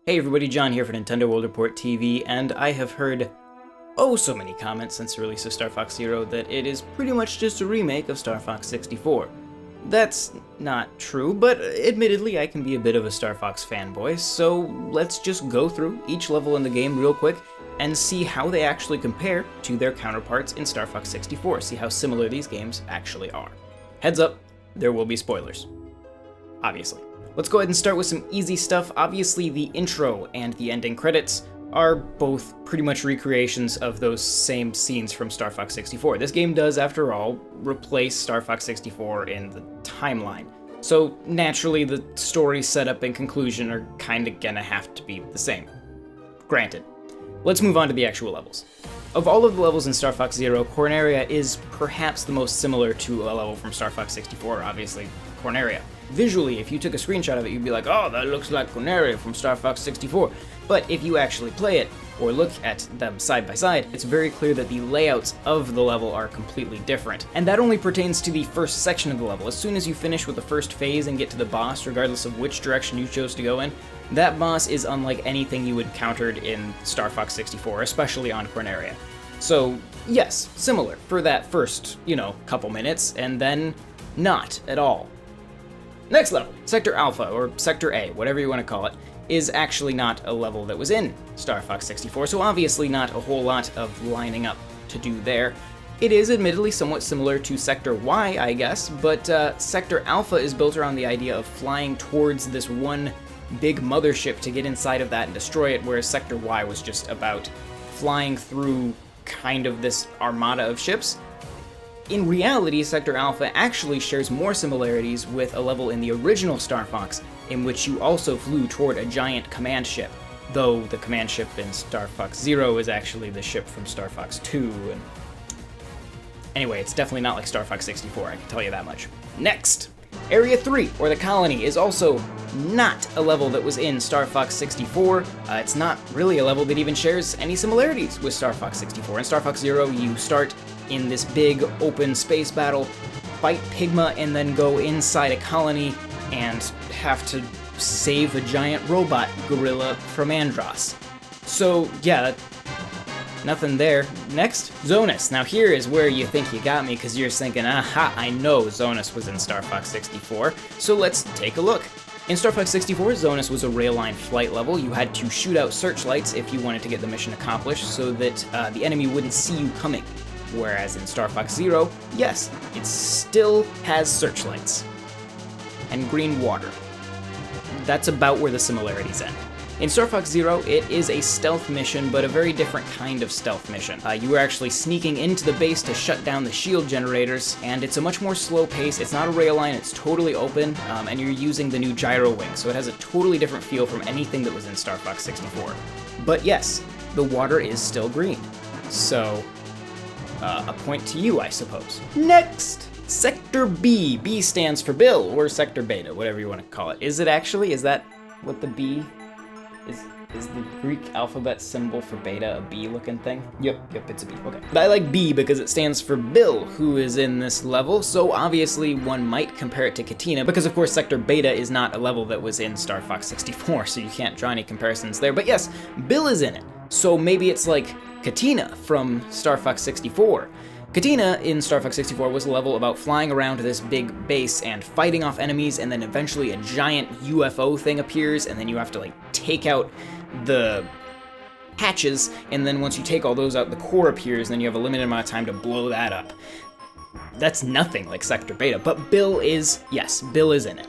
Hey everybody, John here for Nintendo World Report TV, and I have heard so many comments since the release of Star Fox Zero that it is pretty much just a remake of Star Fox 64. That's not true, but admittedly I can be a bit of a Star Fox fanboy, so let's just go through each level in the game real quick and see how they actually compare to their counterparts in Star Fox 64, see how similar these games actually are. Heads up, there will be spoilers. Obviously. Let's go ahead and start with some easy stuff. Obviously, the intro and the ending credits are both pretty much recreations of those same scenes from Star Fox 64. This game does, after all, replace Star Fox 64 in the timeline. So naturally, the story setup and conclusion are kinda gonna have to be the same. Granted. Let's move on to the actual levels. Of all of the levels in Star Fox Zero, Corneria is perhaps the most similar to a level from Star Fox 64, obviously, Corneria. Visually, if you took a screenshot of it, you'd be like, oh, that looks like Corneria from Star Fox 64. But if you actually play it, or look at them side by side, it's very clear that the layouts of the level are completely different. And that only pertains to the first section of the level. As soon as you finish with the first phase and get to the boss, regardless of which direction you chose to go in, that boss is unlike anything you encountered in Star Fox 64, especially on Corneria. So, yes, similar for that first, couple minutes, and then not at all. Next level, Sector Alpha, or Sector A, whatever you want to call it, is actually not a level that was in Star Fox 64, so obviously not a whole lot of lining up to do there. It is admittedly somewhat similar to Sector Y, I guess, but Sector Alpha is built around the idea of flying towards this one big mothership to get inside of that and destroy it, whereas Sector Y was just about flying through kind of this armada of ships. In reality, Sector Alpha actually shares more similarities with a level in the original Star Fox, in which you also flew toward a giant command ship, though the command ship in Star Fox Zero is actually the ship from Star Fox 2, and anyway, it's definitely not like Star Fox 64, I can tell you that much. Next! Area 3, or the Colony, is also not a level that was in Star Fox 64. It's not really a level that even shares any similarities with Star Fox 64. In Star Fox Zero, you start in this big open space battle, fight Pigma, and then go inside a colony and have to save a giant robot gorilla from Andros. So, yeah, nothing there. Next, Zonus. Now here is where you think you got me, because you're thinking, aha, I know Zonus was in Star Fox 64, so let's take a look. In Star Fox 64, Zonus was a rail line flight level. You had to shoot out searchlights if you wanted to get the mission accomplished, so that the enemy wouldn't see you coming. Whereas in Star Fox Zero, yes, it still has searchlights. And green water. That's about where the similarities end. In Star Fox Zero, it is a stealth mission, but a very different kind of stealth mission. You are actually sneaking into the base to shut down the shield generators, and it's a much more slow pace. It's not a rail line, it's totally open, and you're using the new gyro wing, so it has a totally different feel from anything that was in Star Fox 64. But yes, the water is still green. So, a point to you, I suppose. Next! Sector B. B stands for Bill, or Sector Beta, whatever you want to call it. Is it actually? Is that what the B is the Greek alphabet symbol for beta a B-looking thing? Yep, it's a B. Okay. But I like B because it stands for Bill, who is in this level, so obviously one might compare it to Katina, because of course Sector Beta is not a level that was in Star Fox 64, so you can't draw any comparisons there. But yes, Bill is in it, so maybe it's like Katina from Star Fox 64. Katina in Star Fox 64 was a level about flying around this big base and fighting off enemies, and then eventually a giant UFO thing appears, and then you have to take out the hatches, and then once you take all those out, the core appears, and then you have a limited amount of time to blow that up. That's nothing like Sector Beta, but Bill is in it.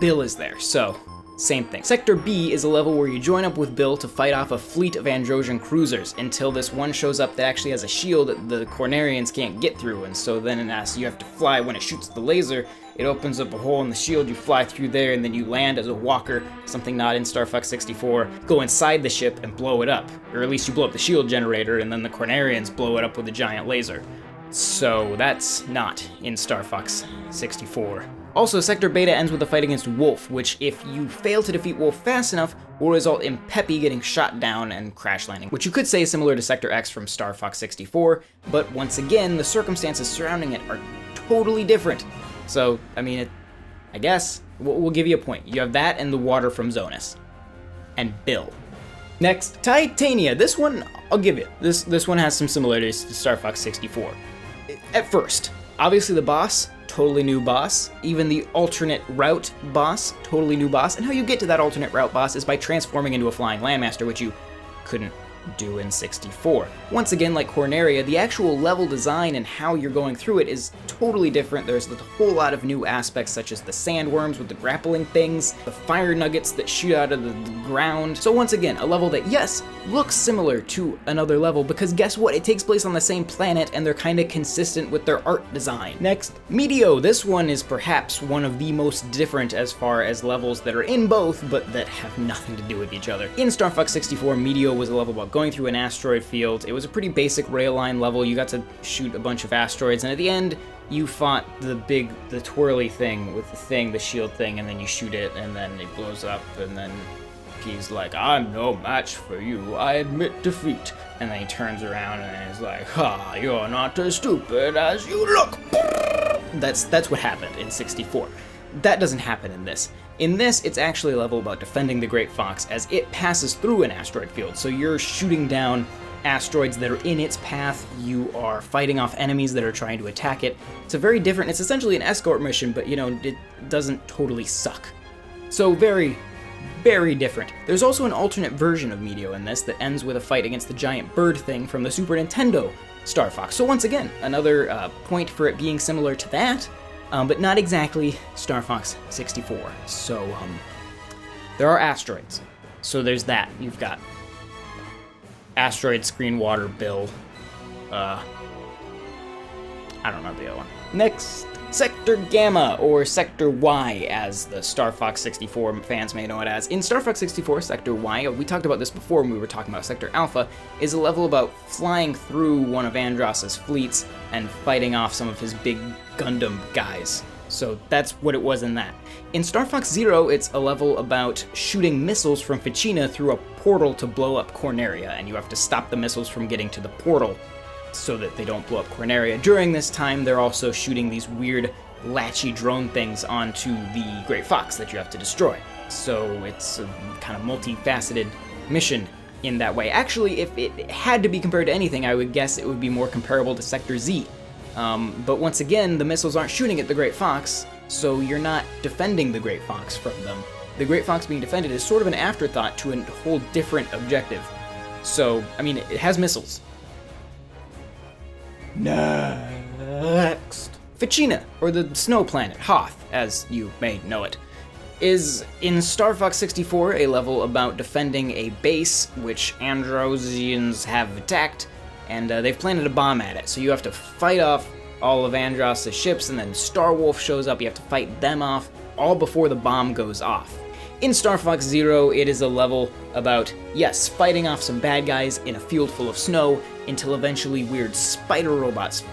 Bill is there, so same thing. Sector B is a level where you join up with Bill to fight off a fleet of Androsian cruisers until this one shows up that actually has a shield that the Cornerians can't get through, and so then you have to fly. When it shoots the laser, it opens up a hole in the shield, you fly through there, and then you land as a walker, something not in Star Fox 64, go inside the ship and blow it up. Or at least you blow up the shield generator, and then the Cornerians blow it up with a giant laser. So that's not in Star Fox 64. Also, Sector Beta ends with a fight against Wolf, which, if you fail to defeat Wolf fast enough, will result in Peppy getting shot down and crash landing, which you could say is similar to Sector X from Star Fox 64, but once again, the circumstances surrounding it are totally different. So, I mean, I guess, we'll give you a point. You have that and the water from Zonus. and Bill. Next, Titania. This one, I'll give you. This one has some similarities to Star Fox 64. At first, obviously the boss, totally new boss. Even the alternate route boss, totally new boss. And how you get to that alternate route boss is by transforming into a flying landmaster, which you couldn't do in 64. Once again, like Corneria, the actual level design and how you're going through it is totally different. There's a whole lot of new aspects, such as the sandworms with the grappling things, the fire nuggets that shoot out of the ground. So once again, a level that, yes, looks similar to another level, because guess what? It takes place on the same planet, and they're kind of consistent with their art design. Next, Meteo. This one is perhaps one of the most different as far as levels that are in both, but that have nothing to do with each other. In Star Fox 64, Meteo was a level about going through an asteroid field. It was a pretty basic rail line level. You got to shoot a bunch of asteroids, and at the end, you fought the twirly thing with the shield thing, and then you shoot it, and then it blows up, and then he's like, "I'm no match for you, I admit defeat." And then he turns around and is like, "Ha, you're not as stupid as you look." That's what happened in 64. That doesn't happen in this. In this, it's actually a level about defending the Great Fox as it passes through an asteroid field. So you're shooting down asteroids that are in its path, you are fighting off enemies that are trying to attack it. It's it's essentially an escort mission, but it doesn't totally suck. So very, very different. There's also an alternate version of Meteo in this that ends with a fight against the giant bird thing from the Super Nintendo Star Fox. So once again, another point for it being similar to that, but not exactly Star Fox 64. So there are asteroids. So there's that. You've got Asteroid, Screen Water, Bill. I don't remember the other one. Next, Sector Gamma, or Sector Y, as the Star Fox 64 fans may know it as. In Star Fox 64, Sector Y, we talked about this before when we were talking about Sector Alpha, is a level about flying through one of Andross's fleets and fighting off some of his big Gundam guys. So that's what it was in that. In Star Fox Zero, it's a level about shooting missiles from Fortuna through a portal to blow up Corneria, and you have to stop the missiles from getting to the portal so that they don't blow up Corneria. During this time, they're also shooting these weird latchy drone things onto the Great Fox that you have to destroy. So it's a kind of multifaceted mission in that way. Actually, if it had to be compared to anything, I would guess it would be more comparable to Sector Z. But once again, the missiles aren't shooting at the Great Fox, so you're not defending the Great Fox from them. The Great Fox being defended is sort of an afterthought to a whole different objective. So, I mean, it has missiles. Next. Fortuna, or the snow planet, Hoth, as you may know it, is in Star Fox 64 a level about defending a base which Androsians have attacked, and they've planted a bomb at it. So you have to fight off all of Andross' ships, and then Starwolf shows up, you have to fight them off, all before the bomb goes off. In Star Fox Zero, it is a level about, yes, fighting off some bad guys in a field full of snow, until eventually weird spider robots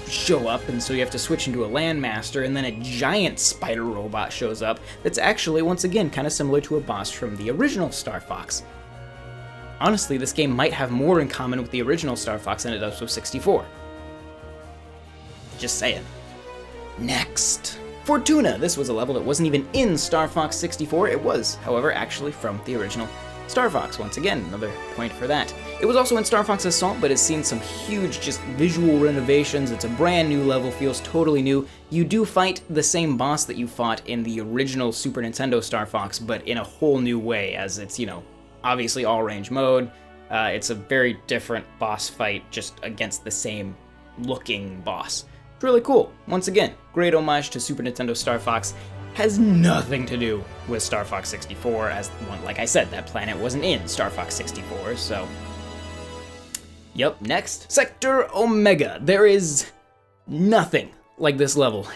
show up, and so you have to switch into a landmaster, and then a giant spider robot shows up that's actually, once again, kind of similar to a boss from the original Star Fox. Honestly, this game might have more in common with the original Star Fox than it does with 64. Just saying. Next. Fortuna. This was a level that wasn't even in Star Fox 64. It was, however, actually from the original Star Fox. Once again, another point for that. It was also in Star Fox Assault, but has seen some huge just visual renovations. It's a brand new level, feels totally new. You do fight the same boss that you fought in the original Super Nintendo Star Fox, but in a whole new way, as it's, obviously all-range mode. It's a very different boss fight, just against the same looking boss. It's really cool. Once again, great homage to Super Nintendo Star Fox. Has nothing to do with Star Fox 64, as like I said, that planet wasn't in Star Fox 64, so... Yep, next. Sector Omega. There is nothing like this level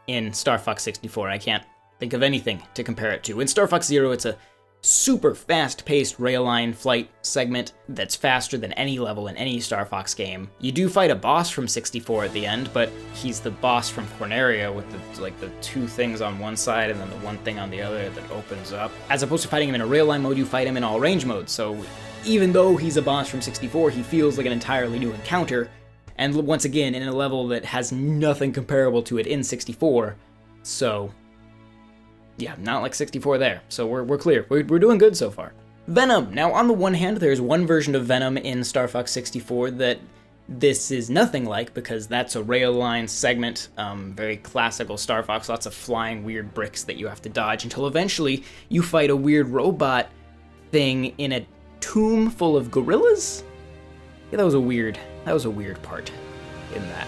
in Star Fox 64. I can't think of anything to compare it to. In Star Fox Zero, it's a super fast-paced rail line flight segment that's faster than any level in any Star Fox game. You do fight a boss from 64 at the end, but he's the boss from Corneria with the two things on one side and then the one thing on the other that opens up. As opposed to fighting him in a rail line mode, you fight him in all range mode, so even though he's a boss from 64, he feels like an entirely new encounter, and once again, in a level that has nothing comparable to it in 64, so... yeah, not like 64 there, so we're clear. We're doing good so far. Venom. Now, on the one hand, there's one version of Venom in Star Fox 64 that this is nothing like, because that's a rail line segment, very classical Star Fox, lots of flying weird bricks that you have to dodge until eventually you fight a weird robot thing in a tomb full of gorillas? Yeah, that was a weird part in that.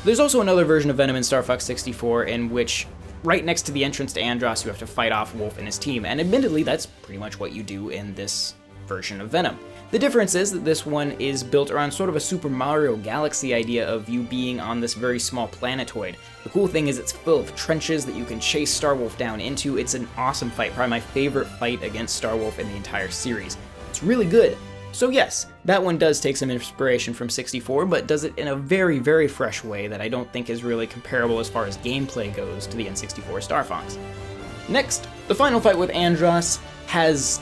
There's also another version of Venom in Star Fox 64 in which, right next to the entrance to Andross, you have to fight off Wolf and his team, and admittedly, that's pretty much what you do in this version of Venom. The difference is that this one is built around sort of a Super Mario Galaxy idea of you being on this very small planetoid. The cool thing is it's full of trenches that you can chase Starwolf down into. It's an awesome fight, probably my favorite fight against Starwolf in the entire series. It's really good. So yes, that one does take some inspiration from 64, but does it in a very, very fresh way that I don't think is really comparable as far as gameplay goes to the N64 Star Fox. Next, the final fight with Andross has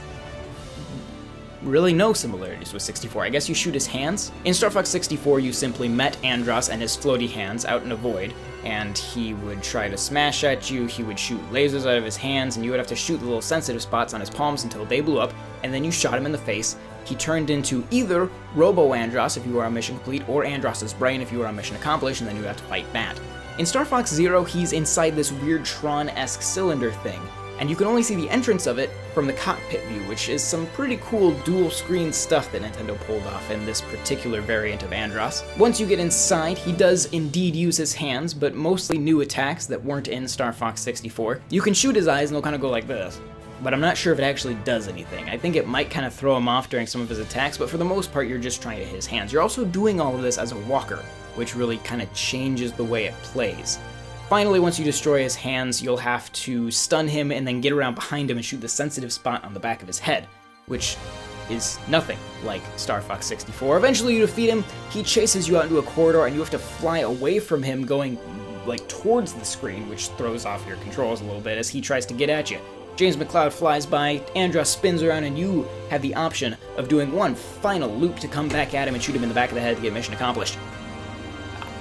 really no similarities with 64. I guess you shoot his hands. In Star Fox 64, you simply met Andross and his floaty hands out in a void, and he would try to smash at you, he would shoot lasers out of his hands, and you would have to shoot the little sensitive spots on his palms until they blew up, and then you shot him in the face. He turned into either Robo-Andross if you were on mission complete, or Andross's brain if you were on mission accomplished, and then you would have to fight that. In Star Fox Zero, he's inside this weird Tron-esque cylinder thing, and you can only see the entrance of it from the cockpit view, which is some pretty cool dual-screen stuff that Nintendo pulled off in this particular variant of Andross. Once you get inside, he does indeed use his hands, but mostly new attacks that weren't in Star Fox 64. You can shoot his eyes and they'll kind of go like this, but I'm not sure if it actually does anything. I think it might kind of throw him off during some of his attacks, but for the most part, you're just trying to hit his hands. You're also doing all of this as a walker, which really kind of changes the way it plays. Finally, once you destroy his hands, you'll have to stun him and then get around behind him and shoot the sensitive spot on the back of his head, which is nothing like Star Fox 64. Eventually you defeat him, he chases you out into a corridor, and you have to fly away from him going like towards the screen, which throws off your controls a little bit as he tries to get at you. James McCloud flies by, Andross spins around, and you have the option of doing one final loop to come back at him and shoot him in the back of the head to get mission accomplished.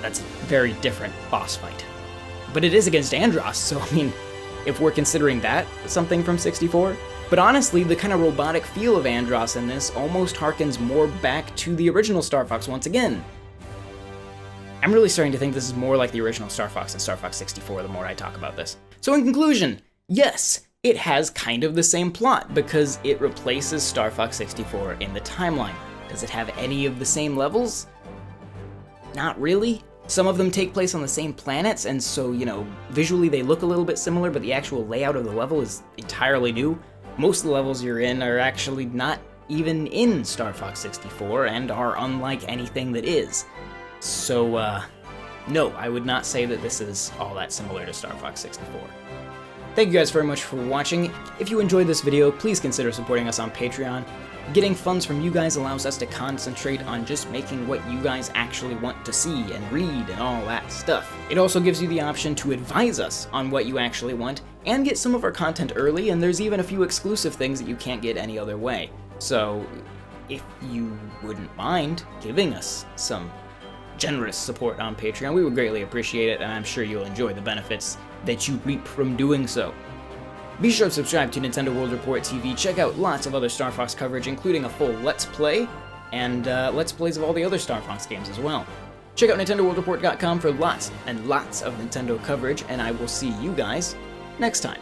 That's a very different boss fight. But it is against Andross, so I mean, if we're considering that something from 64. But honestly, the kind of robotic feel of Andross in this almost harkens more back to the original Star Fox once again. I'm really starting to think this is more like the original Star Fox than Star Fox 64 the more I talk about this. So in conclusion, yes, it has kind of the same plot because it replaces Star Fox 64 in the timeline. Does it have any of the same levels? Not really. Some of them take place on the same planets, and so, you know, visually they look a little bit similar, but the actual layout of the level is entirely new. Most of the levels you're in are actually not even in Star Fox 64 and are unlike anything that is. So, no, I would not say that this is all that similar to Star Fox 64. Thank you guys very much for watching. If you enjoyed this video, please consider supporting us on Patreon. Getting funds from you guys allows us to concentrate on just making what you guys actually want to see and read and all that stuff. It also gives you the option to advise us on what you actually want and get some of our content early, and there's even a few exclusive things that you can't get any other way. So if you wouldn't mind giving us some generous support on Patreon, we would greatly appreciate it, and I'm sure you'll enjoy the benefits that you reap from doing so. Be sure to subscribe to Nintendo World Report TV, check out lots of other Star Fox coverage, including a full Let's Play, and Let's Plays of all the other Star Fox games as well. Check out NintendoWorldReport.com for lots and lots of Nintendo coverage, and I will see you guys next time.